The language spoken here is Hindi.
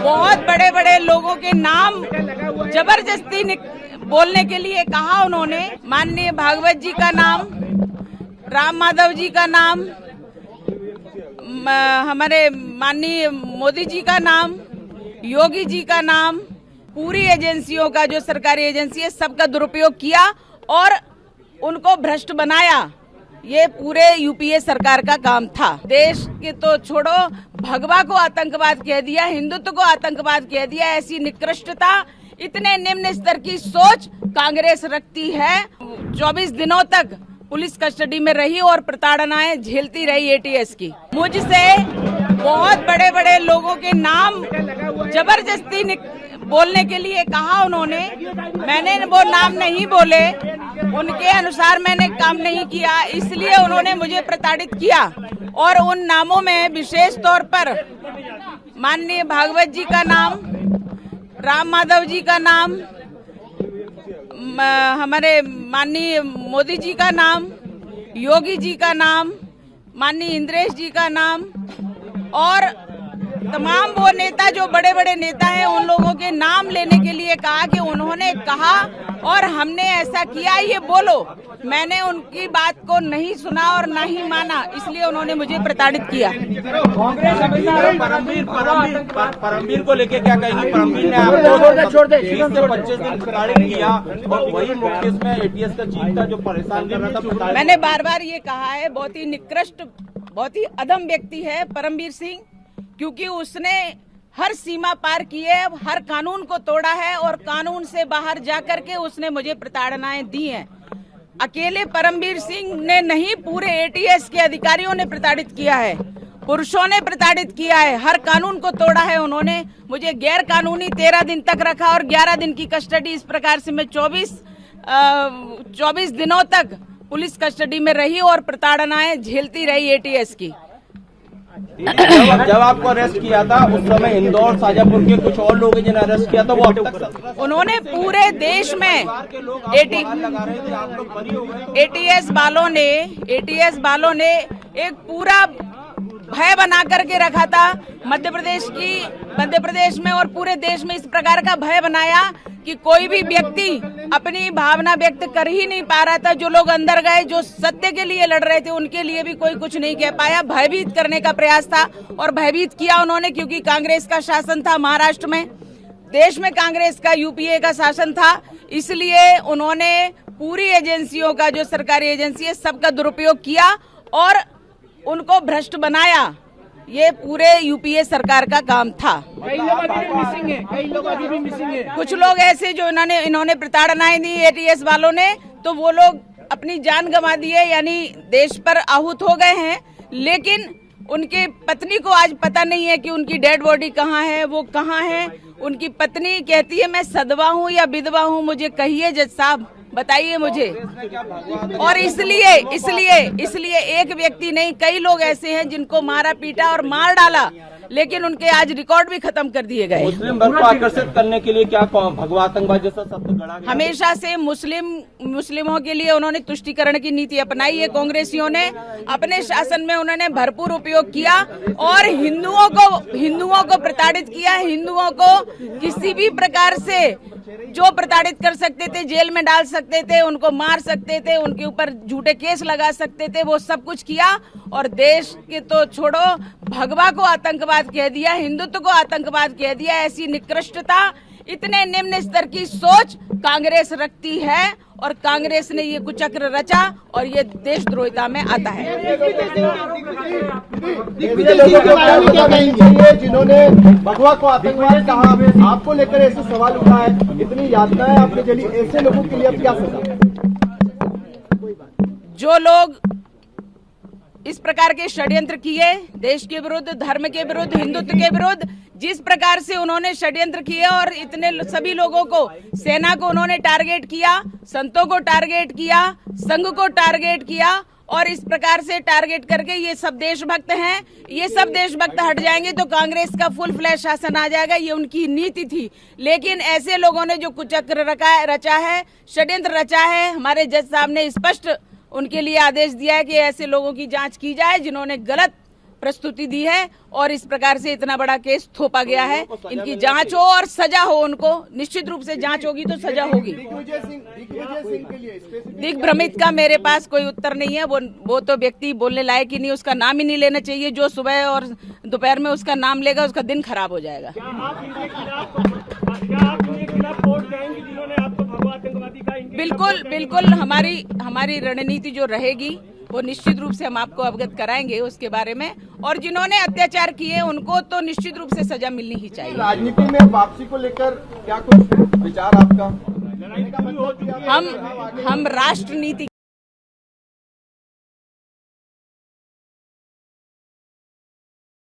बहुत बड़े बड़े लोगों के नाम जबरदस्ती बोलने के लिए कहा उन्होंने। माननीय भागवत जी का नाम, राम माधव जी का नाम, हमारे माननीय मोदी जी का नाम, योगी जी का नाम, पूरी एजेंसियों का, जो सरकारी एजेंसी है, सबका दुरुपयोग किया और उनको भ्रष्ट बनाया। ये पूरे यूपीए सरकार का काम था। देश के तो छोड़ो, भगवा को आतंकवाद कह दिया, हिंदुत्व को आतंकवाद कह दिया। ऐसी निकृष्टता, इतने निम्न स्तर की सोच कांग्रेस रखती है। 24 दिनों तक पुलिस कस्टडी में रही और प्रताड़नाएं झेलती रही एटीएस की। मुझसे बहुत बड़े बड़े लोगों के नाम जबरदस्ती बोलने के लिए कहा उन्होंने। मैंने वो नाम नहीं बोले, उनके अनुसार मैंने काम नहीं किया, इसलिए उन्होंने मुझे प्रताड़ित किया। और उन नामों में विशेष तौर पर माननीय भागवत जी का नाम, राम माधव जी का नाम, हमारे माननीय मोदी जी का नाम, योगी जी का नाम, माननीय इंद्रेश जी का नाम और तमाम वो नेता जो बड़े बड़े नेता हैं, उन लोगों के नाम लेने के लिए कहा कि उन्होंने कहा और हमने ऐसा किया, ये बोलो। मैंने उनकी बात को नहीं सुना और ना ही माना, इसलिए उन्होंने मुझे प्रताड़ित किया। कांग्रेस परमवीर को लेके क्या कहेंगे? परमवीर ने आपको 20 से 25 दिन प्रताड़ित किया और वही मुख्य इसमें एटीएस का चीफ था जो परेशान कर रहा था। मैंने बार बार ये कहा है, बहुत ही निकृष्ट, बहुत ही अधम व्यक्ति है परमवीर सिंह, क्योंकि उसने हर सीमा पार की है, हर कानून को तोड़ा है और कानून से बाहर जाकर के उसने मुझे प्रताड़नाएं दी हैं। अकेले परमवीर सिंह ने नहीं, पूरे एटीएस के अधिकारियों ने प्रताड़ित किया है, पुरुषों ने प्रताड़ित किया है, हर कानून को तोड़ा है उन्होंने। मुझे गैर कानूनी 13 दिन तक रखा और 11 दिन की कस्टडी। इस प्रकार से मैं 24 दिनों तक पुलिस कस्टडी में रही और प्रताड़नाएं झेलती रही एटीएस की। जब आपको अरेस्ट किया था उस समय इंदौर, शाजापुर के कुछ और लोग जिन्हें अरेस्ट किया था, वो अब तक उन्होंने पूरे देश में एटीएस वालों ने एक पूरा भय बना करके रखा था। मध्य प्रदेश में और पूरे देश में इस प्रकार का भय बनाया कि कोई भी व्यक्ति अपनी भावना व्यक्त कर ही नहीं पा रहा था। जो लोग अंदर गए, जो सत्य के लिए लड़ रहे थे, उनके लिए भी कोई कुछ नहीं कह पाया। भयभीत करने का प्रयास था और भयभीत किया उन्होंने, क्योंकि कांग्रेस का शासन था महाराष्ट्र में, देश में कांग्रेस का, यूपीए का शासन था। इसलिए उन्होंने पूरी एजेंसियों का, जो सरकारी एजेंसी है, सबका दुरुपयोग किया और उनको भ्रष्ट बनाया। ये पूरे यूपीए सरकार का काम था। कई लोग अभी भी मिसिंग है। कुछ लोग ऐसे जो इन्होंने प्रताड़नाएं दी एटीएस वालों ने, तो वो लोग अपनी जान गंवा दिए, यानी देश पर आहूत हो गए हैं। लेकिन उनकी पत्नी को आज पता नहीं है कि उनकी डेड बॉडी कहाँ है, वो कहाँ है। उनकी पत्नी कहती है, मैं सदवा हूँ या विधवा हूँ, मुझे कहिए जज साहब, बताइए मुझे। और इसलिए एक व्यक्ति नहीं, कई लोग ऐसे हैं जिनको मारा पीटा और मार डाला, लेकिन उनके आज रिकॉर्ड भी खत्म कर दिए गए। मुस्लिम वर्ग को आकर्षित करने के लिए क्या भगवा आतंकवाद जैसा शब्द गढ़ा गया? हमेशा से मुस्लिमों के लिए उन्होंने तुष्टीकरण की नीति अपनाई है। कांग्रेसियों ने अपने शासन में उन्होंने भरपूर उपयोग किया और हिंदुओं को प्रताड़ित किया। हिंदुओं को किसी भी प्रकार से जो प्रताड़ित कर सकते थे, जेल में डाल सकते थे, उनको मार सकते थे, उनके ऊपर झूठे केस लगा सकते थे, वो सब कुछ किया। और देश के तो छोड़ो, भगवा को आतंकवाद कह दिया, हिंदुत्व को आतंकवाद कह दिया। ऐसी निकृष्टता, इतने निम्न स्तर की सोच कांग्रेस रखती है और कांग्रेस ने ये कुचक्र रचा और ये देशद्रोहिता में आता है। जिन्होंने भगवा को आतंकवाद कहा, आपको लेकर ऐसे सवाल उठा है, इतनी यातनाएं आपने झेली, ऐसे लोगों के लिए अब क्या सजा? जो लोग इस प्रकार के षड्यंत्र किए, देश के विरुद्ध, धर्म के विरुद्ध, हिंदुत्व के विरुद्ध, जिस प्रकार से उन्होंने षड्यंत्र किए और इतने सभी लोगों को, सेना को उन्होंने टारगेट किया, संतों को टारगेट किया, संघ को टारगेट किया और इस प्रकार से टारगेट करके ये सब देशभक्त हैं। ये सब देशभक्त हट जाएंगे तो कांग्रेस का फुल फ्लैश शासन आ जाएगा, ये उनकी नीति थी। लेकिन ऐसे लोगों ने जो कुचक्र रचा है, षड्यंत्र रचा है, हमारे जज साहब ने स्पष्ट उनके लिए आदेश दिया है कि ऐसे लोगों की जांच की जाए जिन्होंने गलत प्रस्तुति दी है और इस प्रकार से इतना बड़ा केस थोपा गया है। इनकी जांच हो और सजा हो, उनको निश्चित रूप से जांच होगी तो सजा होगी। दिग्विजय सिंह के लिए स्पेसिफिक दिग्भ्रमित का मेरे पास कोई उत्तर नहीं है। वो तो व्यक्ति बोलने लायक ही नहीं, उसका नाम ही नहीं लेना चाहिए। जो सुबह और दोपहर में उसका नाम लेगा उसका दिन खराब हो जाएगा। क्या आप इनके खिलाफ वोट जाएंगे जिन्होंने आपको भगवा आतंकवादी कहा? बिल्कुल बिल्कुल, हमारी रणनीति जो रहेगी वो निश्चित रूप से हम आपको अवगत कराएंगे उसके बारे में। और जिन्होंने अत्याचार किए उनको तो निश्चित रूप से सजा मिलनी ही चाहिए। राजनीति में वापसी को लेकर क्या कुछ विचार आपका? हम राष्ट्र नीति